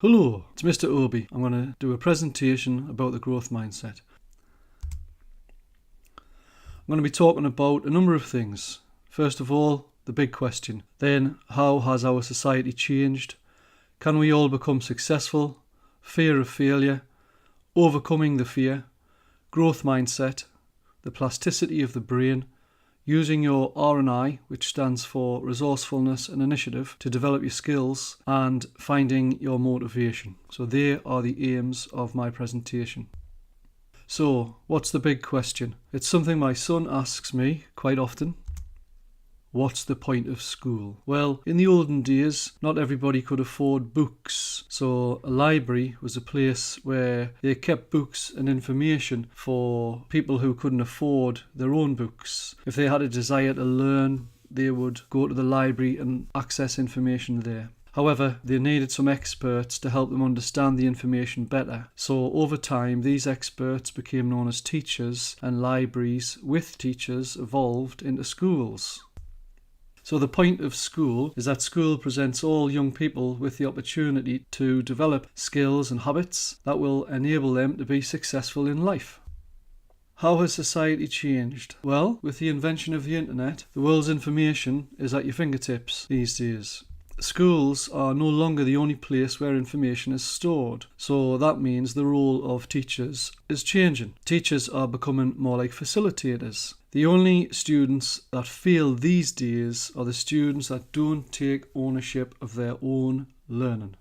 Hello, it's Mr. Obi. I'm going to do a presentation about the growth mindset. I'm going to be talking about a number of things. First of all, the big question. Then, how has our society changed? Can we all become successful? Fear of failure, overcoming the fear, growth mindset, the plasticity of the brain, using your R&I, which stands for resourcefulness and initiative, to develop your skills, and finding your motivation. So they are the aims of my presentation. So, what's the big question? It's something my son asks me quite often. What's the point of school? Well, in the olden days, not everybody could afford books. So a library was a place where they kept books and information for people who couldn't afford their own books. If they had a desire to learn, they would go to the library and access information there. However, they needed some experts to help them understand the information better. So over time, these experts became known as teachers, and libraries with teachers evolved into schools. So the point of school is that school presents all young people with the opportunity to develop skills and habits that will enable them to be successful in life. How has society changed? Well, with the invention of the internet, the world's information is at your fingertips these days. Schools are no longer the only place where information is stored, so that means the role of teachers is changing. Teachers are becoming more like facilitators. The only students that fail these days are the students that don't take ownership of their own learning.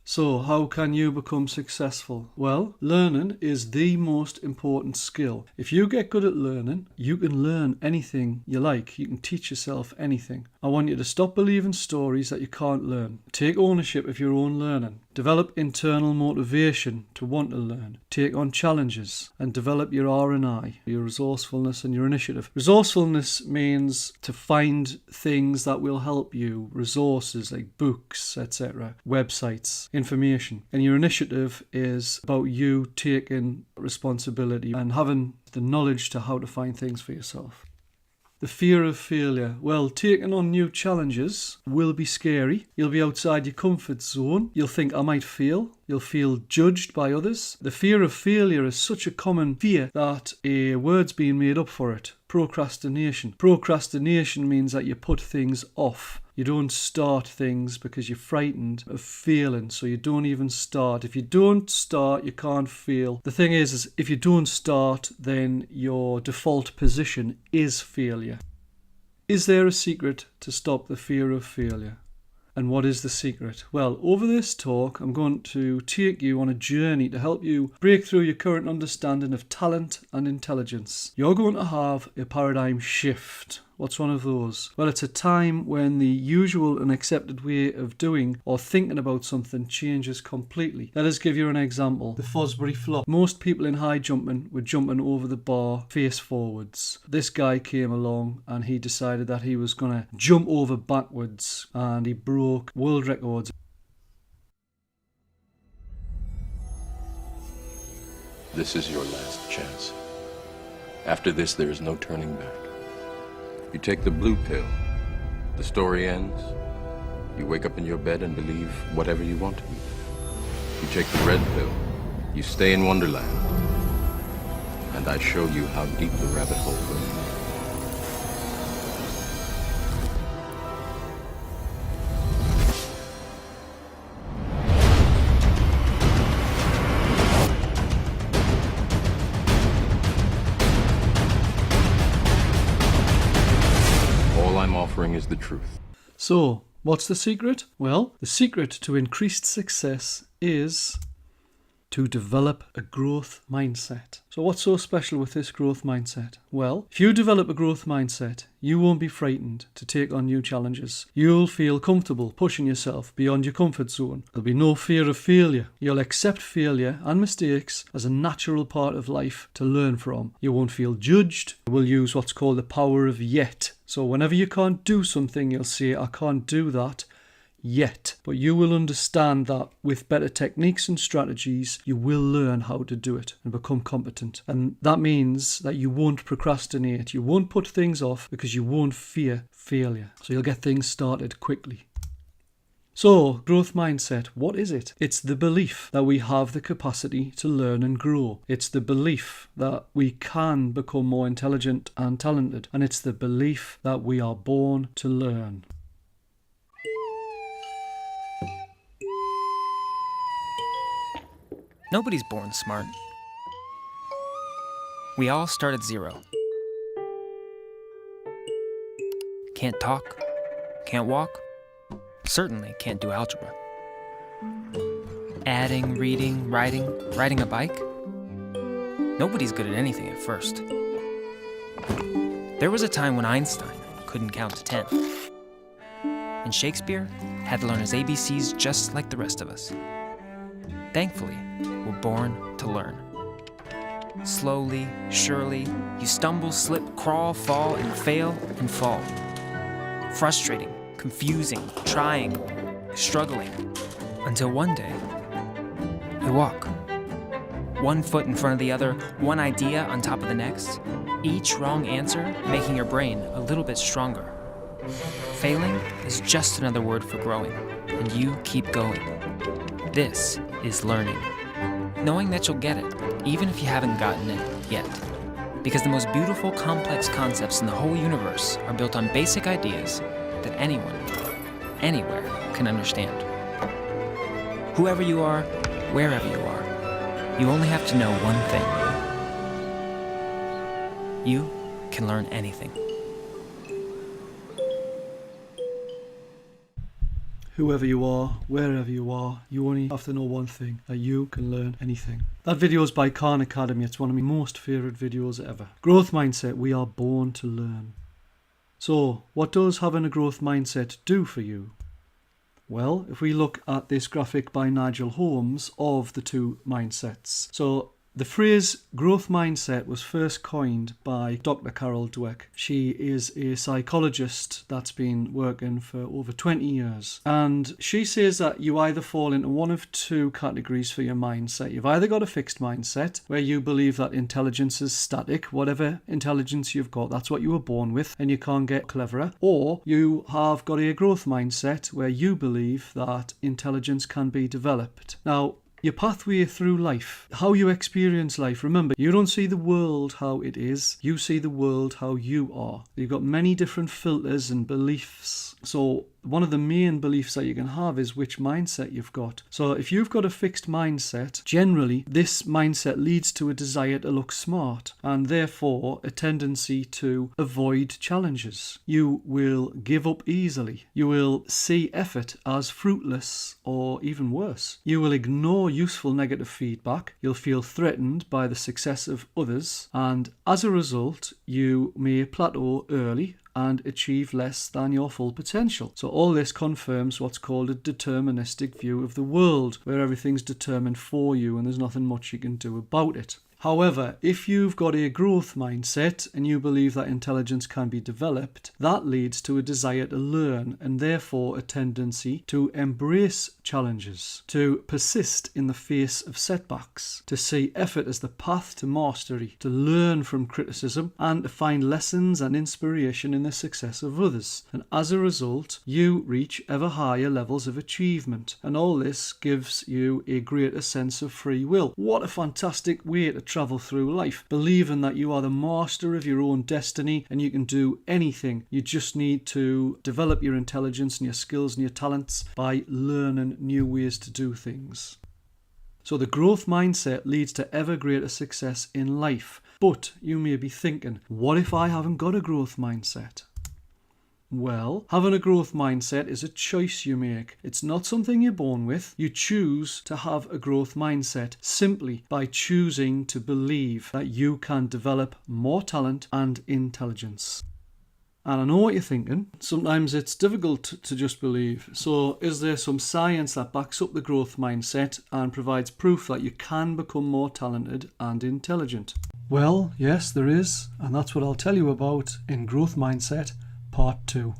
So, how can you become successful? Well, learning is the most important skill. If you get good at learning, you can learn anything you like. You can teach yourself anything. I want you to stop believing stories that you can't learn. Take ownership of your own learning. Develop internal motivation to want to learn. Take on challenges and develop your R&I, your resourcefulness and your initiative. Resourcefulness means to find things that will help you, resources like books, etc., websites, information. And your initiative is about you taking responsibility and having the knowledge to how to find things for yourself. The fear of failure. Well, taking on new challenges will be scary. You'll be outside your comfort zone. You'll think, I might fail. You'll feel judged by others. The fear of failure is such a common fear that a word's being made up for it. Procrastination. Procrastination means that you put things off. You don't start things because you're frightened of failing, so you don't even start. If you don't start, you can't fail. The thing is if you don't start, then your default position is failure. Is there a secret to stop the fear of failure? And what is the secret? Well, over this talk, I'm going to take you on a journey to help you break through your current understanding of talent and intelligence. You're going to have a paradigm shift. What's one of those? Well, it's a time when the usual and accepted way of doing or thinking about something changes completely. Let us give you an example. The Fosbury flop. Most people in high jumping were jumping over the bar face forwards. This guy came along and he decided that he was going to jump over backwards, and he broke world records. This is your last chance. After this, there is no turning back. You take the blue pill, the story ends. You wake up in your bed and believe whatever you want to believe. You take the red pill, you stay in Wonderland, and I show you how deep the rabbit hole goes. Offering is the truth. So, what's the secret? Well, the secret to increased success is to develop a growth mindset. So what's so special with this growth mindset? Well, if you develop a growth mindset, you won't be frightened to take on new challenges. You'll feel comfortable pushing yourself beyond your comfort zone. There'll be no fear of failure. You'll accept failure and mistakes as a natural part of life to learn from. You won't feel judged. You will use what's called the power of yet. So whenever you can't do something, you'll say, I can't do that yet. But you will understand that with better techniques and strategies, you will learn how to do it and become competent. And that means that you won't procrastinate. You won't put things off because you won't fear failure. So you'll get things started quickly. So, growth mindset, what is it? It's the belief that we have the capacity to learn and grow. It's the belief that we can become more intelligent and talented. And it's the belief that we are born to learn. Nobody's born smart. We all start at zero. Can't talk, can't walk, certainly can't do algebra. Adding, reading, riding a bike. Nobody's good at anything at first. There was a time when Einstein couldn't count to 10. And Shakespeare had to learn his ABCs just like the rest of us. Thankfully, we're born to learn. Slowly, surely, you stumble, slip, crawl, fall, and fail and fall. Frustrating, confusing, trying, struggling, until one day, you walk. One foot in front of the other, one idea on top of the next, each wrong answer making your brain a little bit stronger. Failing is just another word for growing, and you keep going. This is learning. Knowing that you'll get it, even if you haven't gotten it yet. Because the most beautiful, complex concepts in the whole universe are built on basic ideas that anyone, anywhere, can understand. Whoever you are, wherever you are, you only have to know one thing. You can learn anything. Whoever you are, wherever you are, you only have to know one thing, that you can learn anything. That video is by Khan Academy. It's one of my most favourite videos ever. Growth mindset, we are born to learn. So, what does having a growth mindset do for you? Well, if we look at this graphic by Nigel Holmes of the two mindsets. So, the phrase growth mindset was first coined by Dr. Carol Dweck. She is a psychologist that's been working for over 20 years. And she says that you either fall into one of two categories for your mindset. You've either got a fixed mindset, where you believe that intelligence is static, whatever intelligence you've got, that's what you were born with, and you can't get cleverer. Or you have got a growth mindset, where you believe that intelligence can be developed. Now, your pathway through life, how you experience life. Remember, you don't see the world how it is, you see the world how you are. You've got many different filters and beliefs. So one of the main beliefs that you can have is which mindset you've got. So if you've got a fixed mindset, generally this mindset leads to a desire to look smart and therefore a tendency to avoid challenges. You will give up easily. You will see effort as fruitless or even worse. You will ignore useful negative feedback. You'll feel threatened by the success of others, and as a result you may plateau early and achieve less than your full potential. So all this confirms what's called a deterministic view of the world, where everything's determined for you and there's nothing much you can do about it. However, if you've got a growth mindset and you believe that intelligence can be developed, that leads to a desire to learn and therefore a tendency to embrace challenges, to persist in the face of setbacks, to see effort as the path to mastery, to learn from criticism and to find lessons and inspiration in the success of others. And as a result, you reach ever higher levels of achievement. And all this gives you a greater sense of free will. What a fantastic way to travel through life, believing that you are the master of your own destiny and you can do anything. You just need to develop your intelligence and your skills and your talents by learning new ways to do things. So the growth mindset leads to ever greater success in life. But you may be thinking, what if I haven't got a growth mindset? Well, having a growth mindset is a choice you make. It's not something you're born with. You choose to have a growth mindset simply by choosing to believe that you can develop more talent and intelligence. And I know what you're thinking. Sometimes it's difficult to just believe. So is there some science that backs up the growth mindset and provides proof that you can become more talented and intelligent? Well, yes, there is. And that's what I'll tell you about in Growth Mindset Part 2.